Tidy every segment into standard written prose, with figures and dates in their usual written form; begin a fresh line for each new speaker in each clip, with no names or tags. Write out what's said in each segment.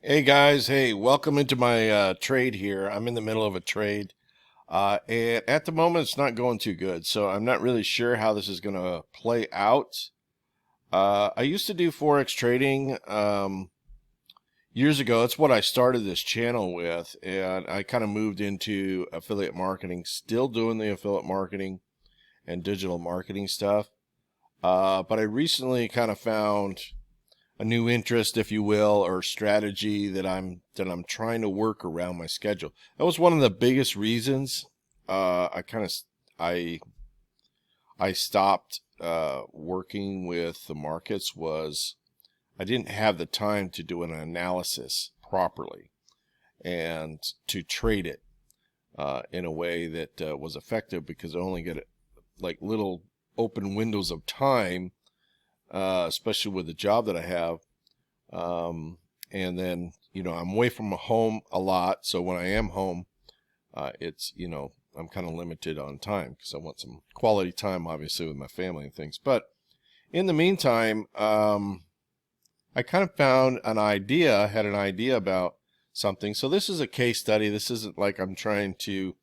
Hey guys, hey, welcome into my trade here. I'm in the middle of a trade, and at the moment it's not going too good, so I'm not really sure how this is going to play out. I used to do Forex trading years ago. That's what I started this channel with, and I kind of moved into affiliate marketing, still doing the affiliate marketing and digital marketing stuff. But I recently kind of found a new interest, if you will, or strategy that I'm trying to work around my schedule. That was one of the biggest reasons I I stopped working with the markets was I didn't have the time to do an analysis properly and to trade it in a way that was effective because I only get like little open windows of time, especially with the job that I have. And then, I'm away from home a lot. So when I am home, I'm kind of limited on time because I want some quality time, obviously, with my family and things. But in the meantime, I kind of had an idea about something. So this is a case study. This isn't like I'm trying to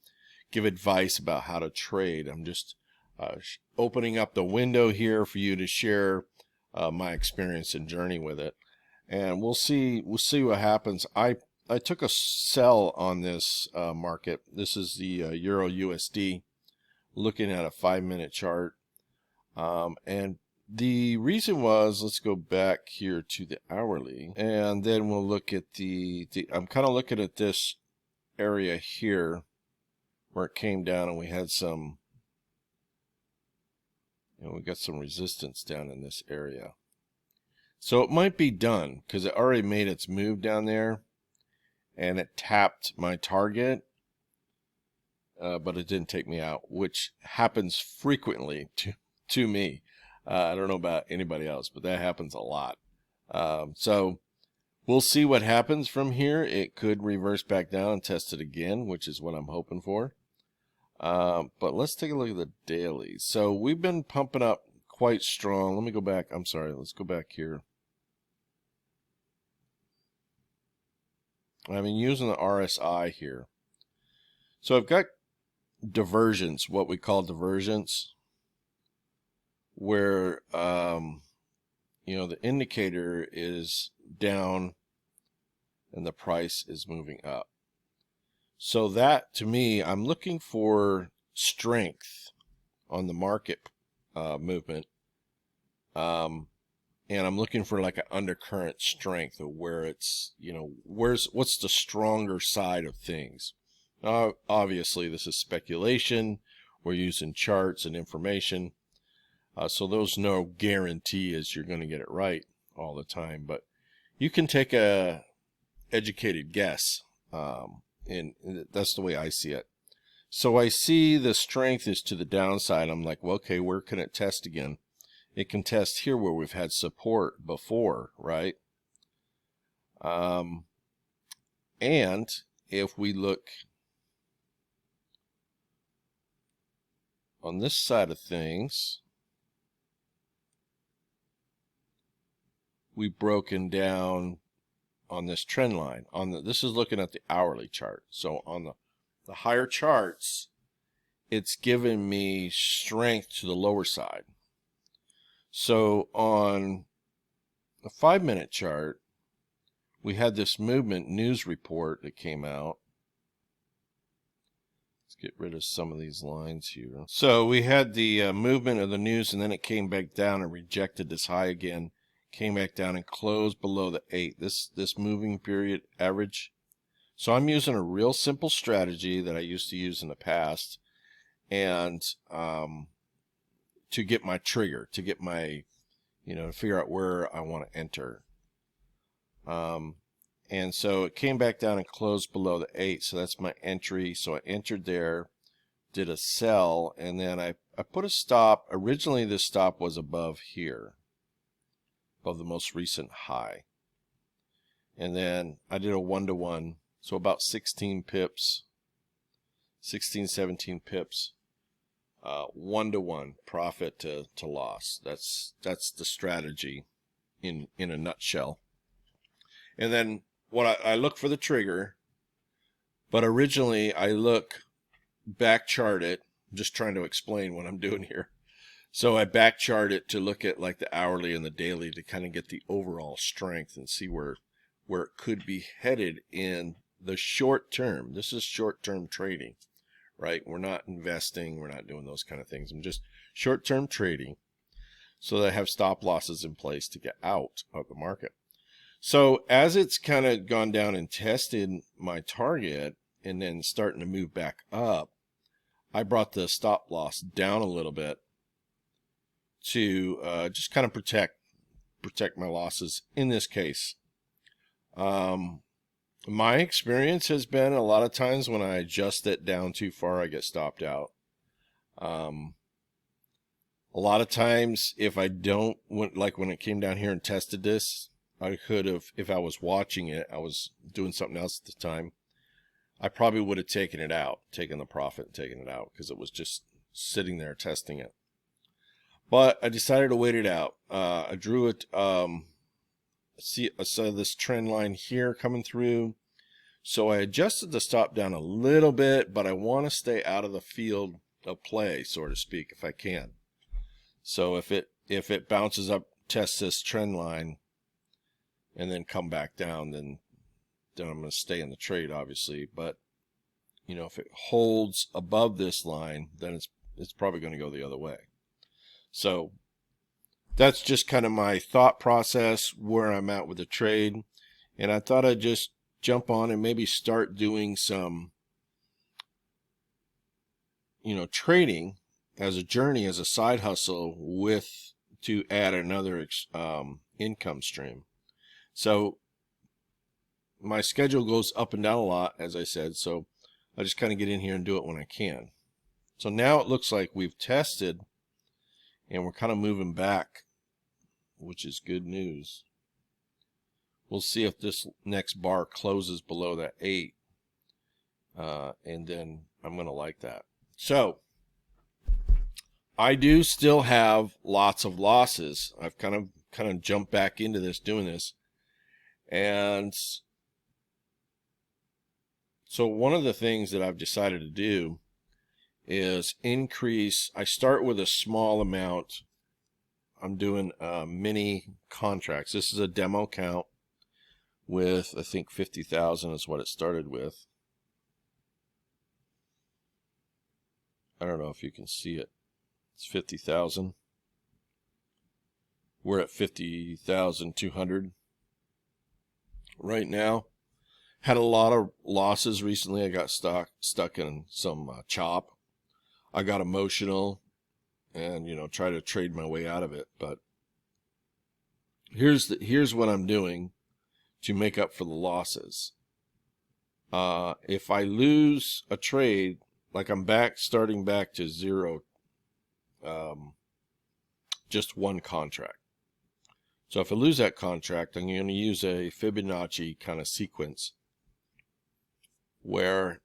give advice about how to trade. I'm just opening up the window here for you to share my experience and journey with it, and we'll see what happens. I took a sell on this market. This is the Euro USD, looking at a 5-minute chart, and the reason was, let's go back here to the hourly, and then we'll look at the I'm kind of looking at this area here where it came down, and we had some, we got some resistance down in this area. So it might be done because it already made its move down there and it tapped my target, but it didn't take me out, which happens frequently to me. I don't know about anybody else, but that happens a lot. So we'll see what happens from here. It could reverse back down and test it again, which is what I'm hoping for. But let's take a look at the daily. So we've been pumping up quite strong. Let me go back. I'm sorry. Let's go back here. I've been using the RSI here. So I've got divergence, what we call divergence, where, the indicator is down and the price is moving up. So that, to me, I'm looking for strength on the market movement. And I'm looking for like an undercurrent strength of where it's, what's the stronger side of things. Obviously, this is speculation. We're using charts and information. So there's no guarantee as you're going to get it right all the time. But you can take a educated guess. And that's the way I see it. So I see the strength is to the downside. I'm like, well, okay, where can it test again? It can test here where we've had support before, right? And if we look on this side of things, we've broken down on this trend line. This is looking at the hourly chart. So on the higher charts, it's given me strength to the lower side. So on the 5-minute chart, we had this movement news report that came out. Let's get rid of some of these lines here. So we had the movement of the news, and then it came back down and rejected this high again, came back down and closed below the 8, this moving period average. So I'm using a real simple strategy that I used to use in the past, and to get my trigger, to get my, to figure out where I want to enter. And so it came back down and closed below the 8. So that's my entry. So I entered there, did a sell, and then I put a stop. Originally, this stop was above here, above the most recent high. And then I did a 1-to-1. So about 16 pips, 16, 17 pips. 1-to-1 profit to loss. That's the strategy in a nutshell. And then I look for the trigger, but originally I back chart it. I'm just trying to explain what I'm doing here. So I back chart it to look at like the hourly and the daily to kind of get the overall strength and see where it could be headed in the short term. This is short term trading, right? We're not investing. We're not doing those kind of things. I'm just short term trading so that I have stop losses in place to get out of the market. So as it's kind of gone down and tested my target and then starting to move back up, I brought the stop loss down a little bit to just kind of protect my losses in this case. My experience has been a lot of times when I adjust it down too far, I get stopped out. A lot of times if I don't, like when it came down here and tested this, I could have, if I was watching it, I was doing something else at the time, I probably would have taken it out, taken the profit and taken it out because it was just sitting there testing it. But I decided to wait it out. I drew it, I saw this trend line here coming through. So I adjusted the stop down a little bit, but I want to stay out of the field of play, so to speak, if I can. So if it bounces up, tests this trend line, and then come back down, then I'm going to stay in the trade, obviously. But you know, if it holds above this line, then it's probably going to go the other way. So that's just kind of my thought process where I'm at with the trade, and I thought I'd just jump on and maybe start doing some, you know, trading as a journey, as a side hustle, with to add another income stream. So my schedule goes up and down a lot, as I said, so I just kind of get in here and do it when I can. So now it looks like we've tested and we're kind of moving back, which is good news. We'll see if this next bar closes below that 8, and then I'm going to like that. So I do still have lots of losses. I've kind of jumped back into this, doing this. And so one of the things that I've decided to do is increase. I start with a small amount. I'm doing mini contracts. This is a demo account with, I think, 50,000 is what it started with. I don't know if you can see it. It's 50,000. We're at 50,200 right now. Had a lot of losses recently. I got stuck in some chop. I got emotional and, you know, try to trade my way out of it. But here's what I'm doing to make up for the losses. If I lose a trade, like I'm starting back to zero, just one contract. So if I lose that contract, I'm going to use a Fibonacci kind of sequence where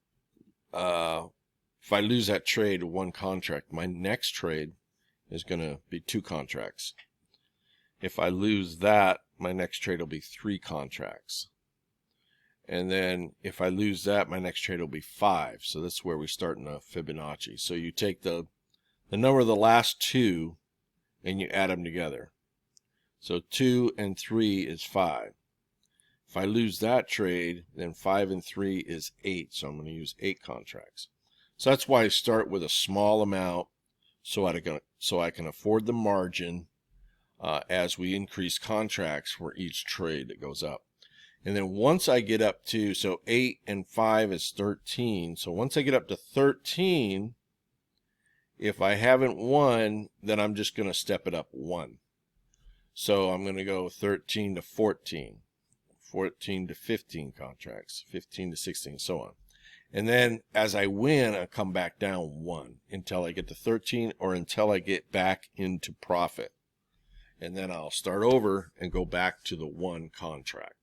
if I lose that trade, one contract, my next trade is going to be 2 contracts. If I lose that, my next trade will be 3 contracts. And then if I lose that, my next trade will be 5. So that's where we start in a Fibonacci. So you take the number of the last 2 and you add them together. So 2 and 3 is 5. If I lose that trade, then 5 and 3 is 8. So I'm going to use 8 contracts. So that's why I start with a small amount so I can afford the margin as we increase contracts for each trade that goes up. And then once I get up to, so 8 and 5 is 13. So once I get up to 13, if I haven't won, then I'm just going to step it up 1. So I'm going to go 13 to 14, 14 to 15 contracts, 15 to 16, so on. And then as I win, I come back down 1 until I get to 13 or until I get back into profit. And then I'll start over and go back to the 1 contract.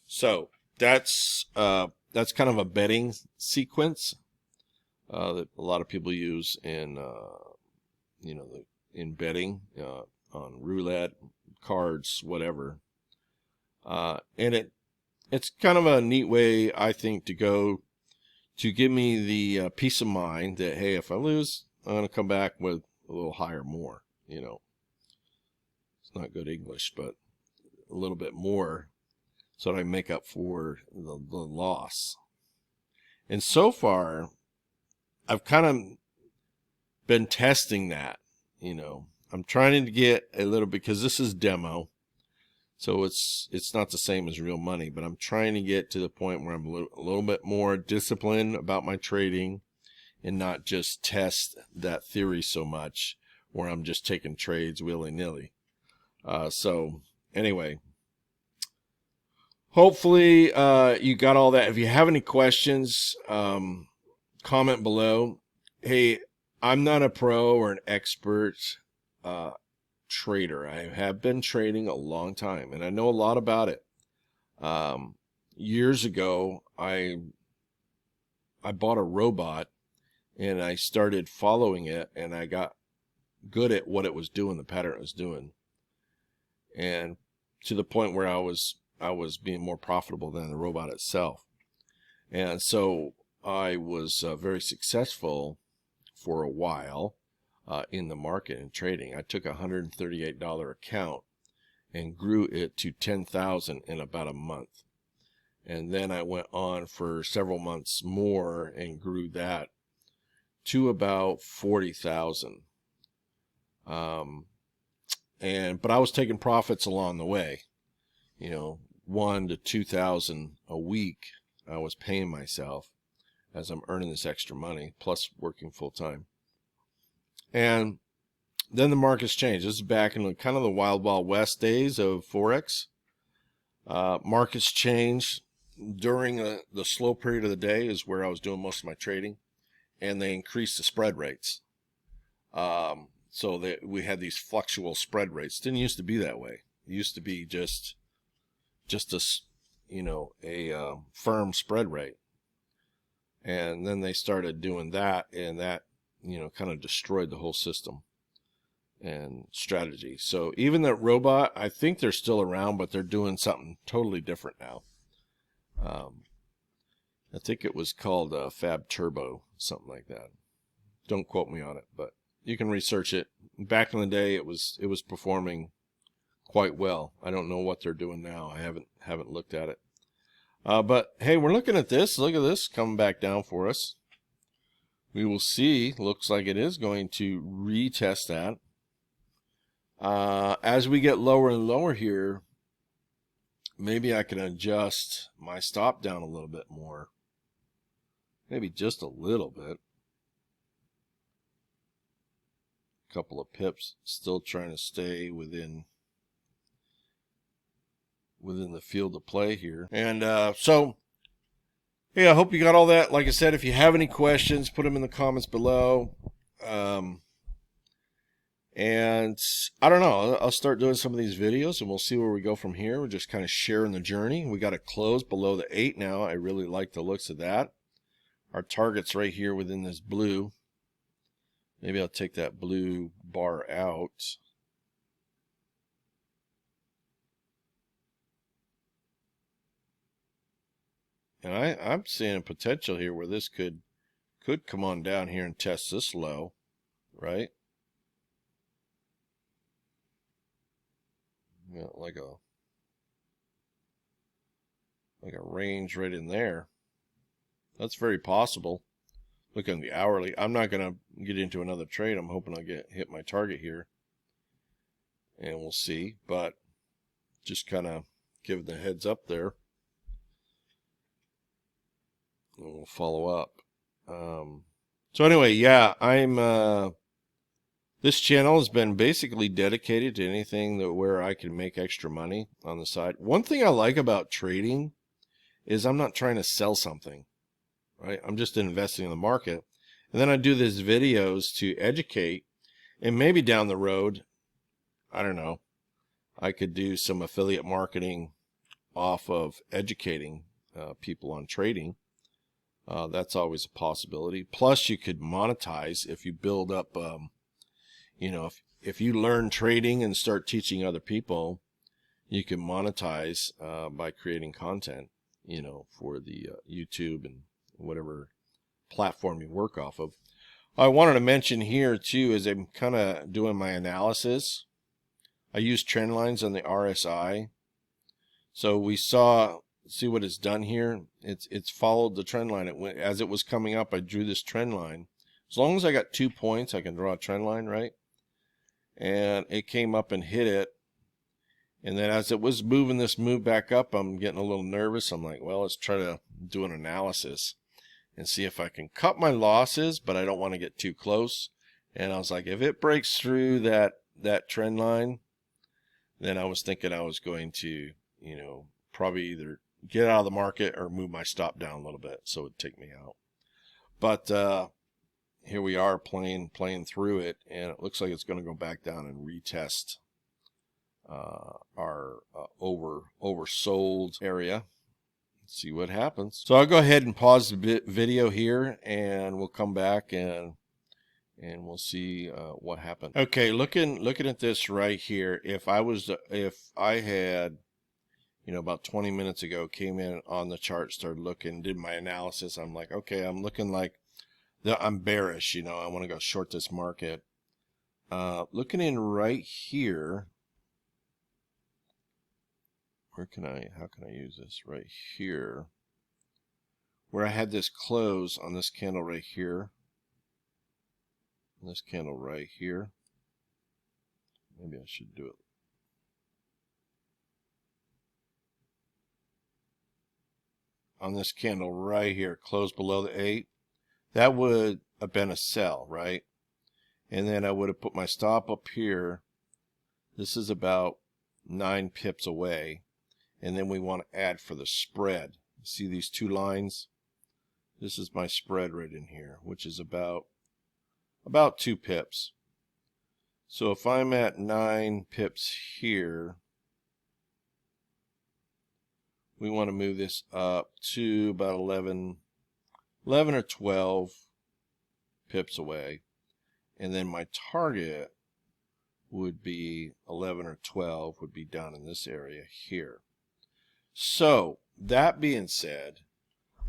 So that's kind of a betting sequence that a lot of people use in in betting on roulette, cards, whatever. And it's kind of a neat way, I think, to go to give me the peace of mind that, hey, if I lose, I'm going to come back with a little higher more, you know. It's not good English, but a little bit more so that I make up for the loss. And so far, I've kind of been testing that, you know. I'm trying to get a little, because this is demo, so it's not the same as real money, but I'm trying to get to the point where I'm a little bit more disciplined about my trading and not just test that theory so much where I'm just taking trades willy-nilly. So anyway, hopefully you got all that. If you have any questions, comment below. Hey, I'm not a pro or an expert trader. I have been trading a long time, and I know a lot about it. Years ago, I bought a robot, and I started following it, and I got good at what it was doing, the pattern it was doing, and to the point where I was being more profitable than the robot itself. And so I was very successful for a while in the market and trading. I took a $138 account and grew it to $10,000 in about a month. And then I went on for several months more and grew that to about $40,000. But I was taking profits along the way, you know, $1,000 to $2,000 a week. I was paying myself as I'm earning this extra money, plus working full time. And then the markets changed. This is back in kind of the wild, wild west days of Forex. Markets changed during the slow period of the day is where I was doing most of my trading, and they increased the spread rates. So that we had these fluctual spread rates. Didn't used to be that way. It used to be just a, you know, a firm spread rate. And then they started doing that, and that, you know, kind of destroyed the whole system and strategy. So even that robot, I think they're still around, but they're doing something totally different now. I think it was called Fab Turbo, something like that. Don't quote me on it, but you can research it. Back in the day, it was performing quite well. I don't know what they're doing now. I haven't looked at it. But hey, we're looking at this. Look at this coming back down for us. We will see. Looks like it is going to retest that. As we get lower and lower here, maybe I can adjust my stop down a little bit more. Maybe just a little bit. A couple of pips. Still trying to stay within the field of play here. And so, yeah, I hope you got all that. Like I said, if you have any questions, put them in the comments below. And I don't know, I'll start doing some of these videos, and we'll see where we go from here. We're just kind of sharing the journey. We got to close below the 8 now. I really like the looks of that. Our target's right here within this blue. Maybe I'll take that blue bar out. And I'm seeing potential here where this could come on down here and test this low, right? You know, like a range right in there. That's very possible. Look at the hourly. I'm not going to get into another trade. I'm hoping I'll hit my target here. And we'll see. But just kind of give the heads up there. And we'll follow up. So anyway, yeah, this channel has been basically dedicated to anything where I can make extra money on the side. One thing I like about trading is I'm not trying to sell something, right? I'm just investing in the market. And then I do these videos to educate, and maybe down the road, I don't know, I could do some affiliate marketing off of educating people on trading. That's always a possibility. Plus, you could monetize if you build up, you know, if you learn trading and start teaching other people, you can monetize by creating content. you know, for the YouTube and whatever platform you work off of. I wanted to mention here too, as I'm kind of doing my analysis, I use trend lines on the RSI. So we see what it's done here. It's followed the trend line. It went, as it was coming up, I drew this trend line. As long as I got 2 points, I can draw a trend line, right? And it came up and hit it. And then as it was moving this move back up, I'm getting a little nervous. I'm like, well, let's try to do an analysis and see if I can cut my losses, but I don't want to get too close. And I was like, if it breaks through that trend line, then I was thinking I was going to, you know, probably either get out of the market or move my stop down a little bit so it'd take me out. But here we are playing through it, and it looks like it's going to go back down and retest our oversold area. Let's see what happens. So I'll go ahead and pause the video here, and we'll come back and we'll see what happened. Okay, looking at this right here, if I had, you know, about 20 minutes ago came in on the chart, started looking, did my analysis, I'm like, okay, I'm looking like I'm bearish, you know, I want to go short this market. Looking in right here, how can I use this? Right here, where I had this close on this candle right here, this candle right here. Maybe I should do it. On this candle right here, close below the 8, that would have been a sell, right? And then I would have put my stop up here. This is about 9 pips away. And then we want to add for the spread. See these 2 lines? This is my spread right in here, which is about 2 pips. So if I'm at 9 pips here, we want to move this up to about 11 or 12 pips away. And then my target would be 11 or 12, would be down in this area here. So that being said,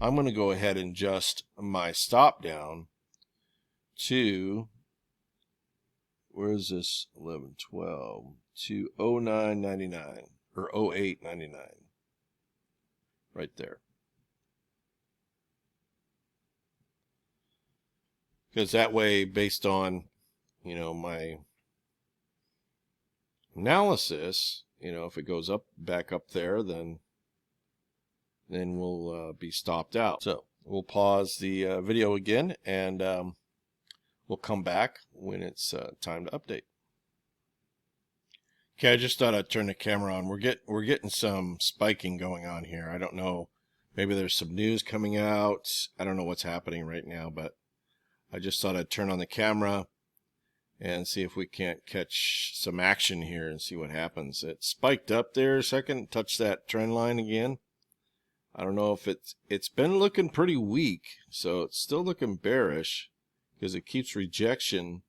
I'm going to go ahead and adjust my stop down to, where is this, 11, 12, to 09.99 or 08.99, right there. Because that way, based on, you know, my analysis, you know, if it goes up, back up there, then we'll be stopped out. So we'll pause the video again, and we'll come back when it's time to update. Okay, I just thought I'd turn the camera on. We're getting some spiking going on here. I don't know. Maybe there's some news coming out. I don't know what's happening right now, but I just thought I'd turn on the camera and see if we can't catch some action here and see what happens. It spiked up there a second, touched that trend line again. I don't know if it's been looking pretty weak, so it's still looking bearish because it keeps rejecting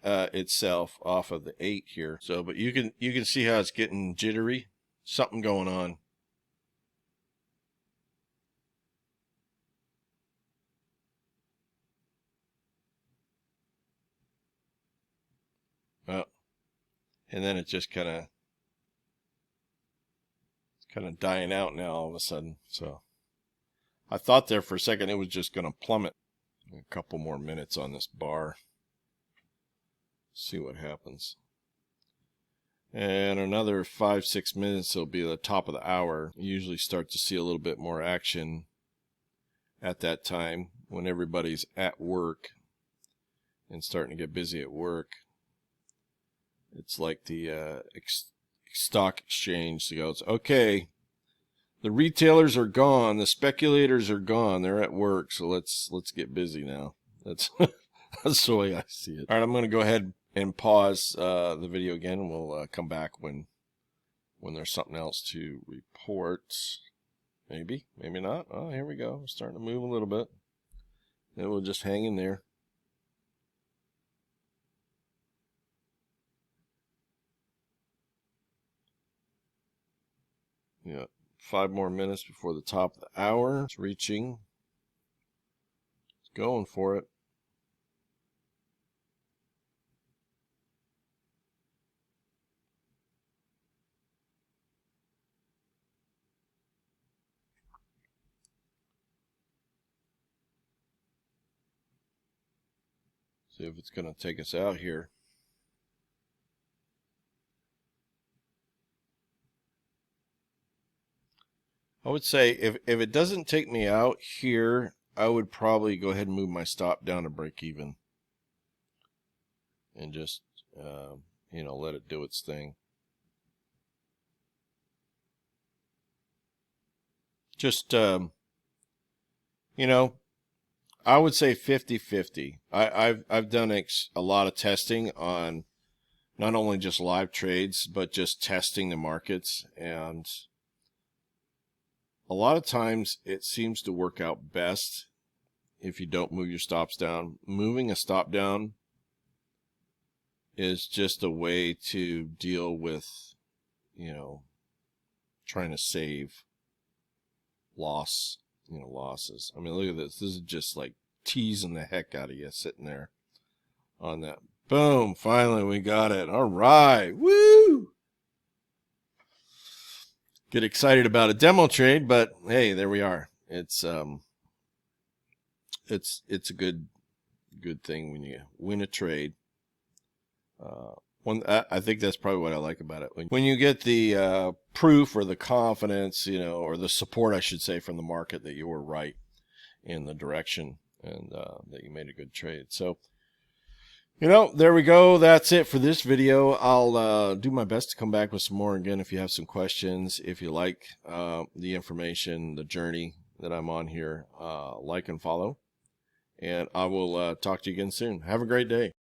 itself off of the 8 here. So, but you can see how it's getting jittery. Something going on. And then it just kind of dying out now all of a sudden. So I thought there for a second it was just going to plummet. A couple more minutes on this bar. See what happens. And another 5-6 minutes, it'll be the top of the hour. You usually start to see a little bit more action at that time when everybody's at work and starting to get busy at work. It's like the stock exchange goes, okay, the retailers are gone, the speculators are gone, they're at work, so let's get busy now. That's that's the way I see it. All right, I'm going to go ahead and pause the video again, and we'll come back when there's something else to report. Maybe not. Oh, here we go. We're starting to move a little bit. Then we'll just hang in there. Yeah, 5 more minutes before the top of the hour. It's reaching. It's going for it. See if it's going to take us out here. I would say if it doesn't take me out here, I would probably go ahead and move my stop down to break even. And just, you know, let it do its thing. Just, you know, I would say 50-50. I've done a lot of testing on not only just live trades, but just testing the markets. And a lot of times it seems to work out best if you don't move your stops down. Moving a stop down is just a way to deal with, you know, trying to save losses. I mean, look at this. This is just like teasing the heck out of you sitting there on that. Boom. Finally, we got it. All right. Woo! Get excited about a demo trade, but hey, there we are. It's a good thing when you win a trade. I think that's probably what I like about it. When you get the proof or the confidence, you know, or the support, I should say, from the market that you were right in the direction and that you made a good trade. So, you know, there we go. That's it for this video. I'll do my best to come back with some more. Again, if you have some questions, if you like the information, the journey that I'm on here, like and follow. And I will talk to you again soon. Have a great day.